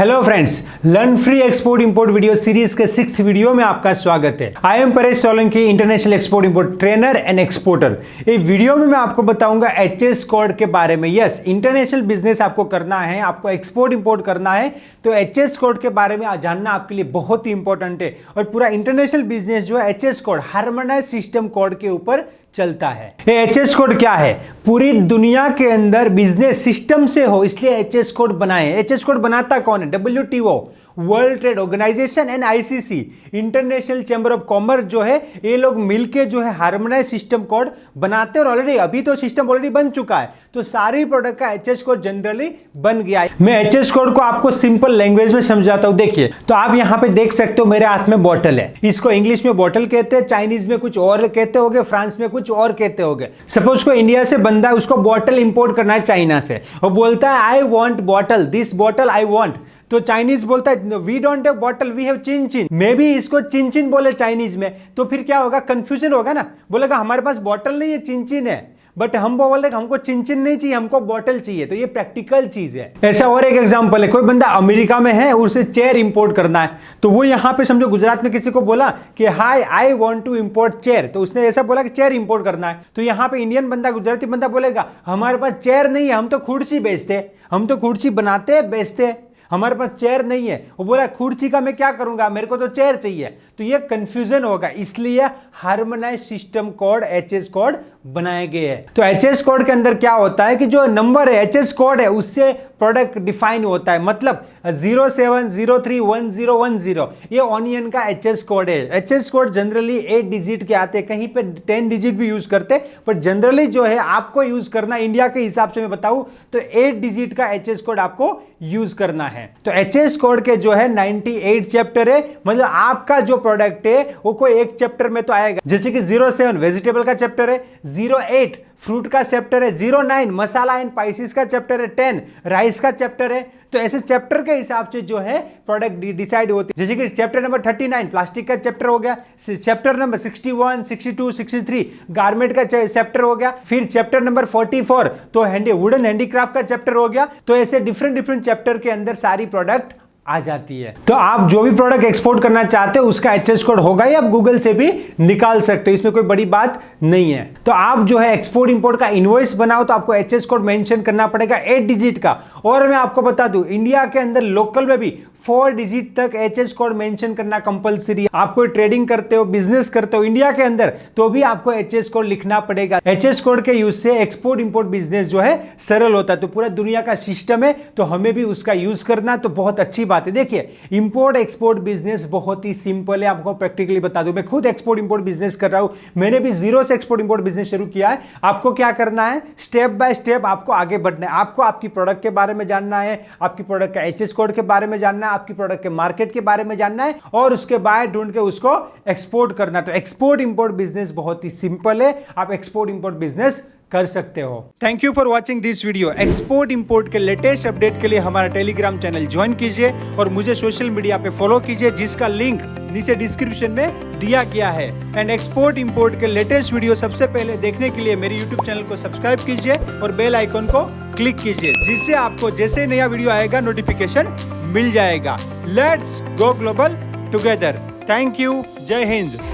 Hello friends, learn free export import video series के 6th video में आपका स्वागत है। I am Paresh Solanki, international export import trainer and exporter. इस वीडियो में मैं आपको बताऊंगा एचएस कोड के बारे में। यस, इंटरनेशनल बिजनेस आपको करना है, आपको एक्सपोर्ट इंपोर्ट करना है तो एचएस कोड के बारे में जानना आपके लिए बहुत ही इंपॉर्टेंट है। और पूरा इंटरनेशनल बिजनेस जो है HS code, harmonised system code के ऊपर चलता है। ये एचएस कोड क्या है? पूरी दुनिया के अंदर बिजनेस सिस्टम से हो, इसलिए एचएस कोड बनाए। एचएस कोड बनाता कौन है? WTO, world trade organization and ICC, international chamber of commerce जो है, ये लोग मिलके जो है हार्मोनाइज सिस्टम कोड बनाते हैं। और ऑलरेडी अभी तो सिस्टम ऑलरेडी बन चुका है, तो सारी प्रोडक्ट का एचएस कोड जनरली बन गया है। मैं एचएस कोड को आपको सिंपल लैंग्वेज में समझाता हूं। देखिए, तो आप यहां पे देख सकते हो मेरे हाथ में बॉटल है। इसको इंग्लिश में बॉटल कहते हैं, चाइनीज में कुछ और कहते होगे, फ्रांस में कुछ और कहते होगे। सपोज को इंडिया से बंदा है, उसको बॉटल इंपोर्ट करना है चाइना से, और बोलता है I want bottle, this bottle I want. तो चाइनीज बोलता है we don't have bottle, we have chin chin. मे भी इसको चिन चिन बोले चाइनीज में, तो फिर क्या होगा? कंफ्यूजन होगा ना। बोलेगा हमारे पास बॉटल नहीं है, चिन चिन है। बट हम बोल रहे हमको चिन चिन नहीं चाहिए, हमको बॉटल चाहिए। तो ये प्रैक्टिकल चीज है। ऐसा और एक एग्जांपल है, कोई बंदा अमेरिका में है, उसे चेयर इंपोर्ट करना है, तो वो यहां पे समझो गुजरात में किसी को बोला कि hi I want to import chair, तो उसने ऐसा बोला कि चेयर इंपोर्ट करना है। तो यहां पे इंडियन बंदा, गुजराती बंदा बोलेगा हमारे पास चेयर नहीं है, हम तो कुर्सी बेचते, हम तो कुर्सी बनाते बेचते, हमारे पास चेयर नहीं है। वो बोला कुर्सी का मैं क्या करूंगा, मेरे को तो चेयर चाहिए। तो ये कंफ्यूजन होगा, इसलिए harmonised system code HS code बनाए गए हैं। तो एचएस कोड के अंदर क्या होता है कि जो नंबर है एचएस कोड है, उससे प्रोडक्ट डिफाइन होता है। मतलब 07031010, ये ऑनियन का एचएस कोड है। एचएस कोड जनरली 8 डिजिट के आते हैं, कहीं पे 10 डिजिट भी यूज करते हैं, पर जनरली जो है आपको यूज करना, इंडिया के हिसाब से मैं बताऊं तो 8 डिजिट का एचएस कोड आपको यूज करना है। तो एचएस कोड के जो है 98 चैप्टर है। मतलब आपका जो प्रोडक्ट है वो कोई एक चैप्टर में तो आएगा। जैसे कि 07 वेजिटेबल का चैप्टर है, 08 फ्रूट का चैप्टर है, 09 मसाला एंड स्पाइसेस का चैप्टर है, 10 राइस का चैप्टर है। तो ऐसे चैप्टर के हिसाब से जो है प्रोडक्ट डिसाइड होती है। जैसे कि चैप्टर नंबर 39 प्लास्टिक का चैप्टर हो गया, चैप्टर नंबर 61, 62, 63 गारमेंट का चैप्टर हो गया, फिर चैप्टर नंबर 44 तो वुडन हैंडीक्राफ्ट का चैप्टर हो गया। तो ऐसे डिफरेंट चैप्टर के अंदर सारी प्रोडक्ट आ जाती है। तो आप जो भी प्रोडक्ट एक्सपोर्ट करना चाहते हो उसका एचएस कोड होगा, या आप गूगल से भी निकाल सकते हो, इसमें कोई बड़ी बात नहीं है। तो आप जो है एक्सपोर्ट इंपोर्ट का इनवॉइस बनाओ तो आपको एचएस कोड मेंशन करना पड़ेगा 8 डिजिट का। और मैं आपको बता दूं, इंडिया के अंदर लोकल में भी 4 डिजिट तक एचएस कोड मेंशन करना कंपलसरी है। आप कोई ट्रेडिंग करते हो, बिजनेस करते हो इंडिया के अंदर, तो भी आपको एचएस कोड लिखना पड़ेगा। एचएस कोड के यूज से एक्सपोर्ट इंपोर्ट बिजनेस जो है सरल होता है। तो पूरा दुनिया का सिस्टम है, तो हमें भी उसका यूज करना तो बहुत अच्छी बात है। देखिए, इंपोर्ट एक्सपोर्ट बिजनेस बहुत ही सिंपल है, आपको प्रैक्टिकली बता दूं। मैं खुद एक्सपोर्ट इंपोर्ट बिजनेस कर रहा हूं, मैंने भी जीरो से एक्सपोर्ट इंपोर्ट बिजनेस शुरू किया है। आपको क्या करना है, स्टेप बाय स्टेप आपको आगे बढ़ना है। आपको आपकी प्रोडक्ट के बारे में जानना है, आपकी प्रोडक्ट का एचएस कोड के बारे में जानना है, आपकी प्रोडक्ट के मार्केट के बारे में जानना है, और उसके बाद ढूंढ के उसको एक्सपोर्ट करना है। तो एक्सपोर्ट इंपोर्ट बिजनेस बहुत ही सिंपल है, आप एक्सपोर्ट इंपोर्ट बिजनेस कर सकते हो। Thank you for watching this video. Export import के लेटेस्ट अपडेट के लिए हमारा टेलीग्राम चैनल ज्वाइन कीजिए और मुझे सोशल मीडिया पे फॉलो कीजिए, जिसका लिंक नीचे डिस्क्रिप्शन में दिया गया है। एंड एक्सपोर्ट इंपोर्ट के लेटेस्ट वीडियो सबसे पहले देखने के लिए मेरे यूट्यूब चैनल को सब्सक्राइब कीजिए और बेल आइकन को क्लिक कीजिए, जिससे आपको जैसे नया वीडियो आएगा नोटिफिकेशन मिल जाएगा। Let's go global together. Thank you, जय हिंद।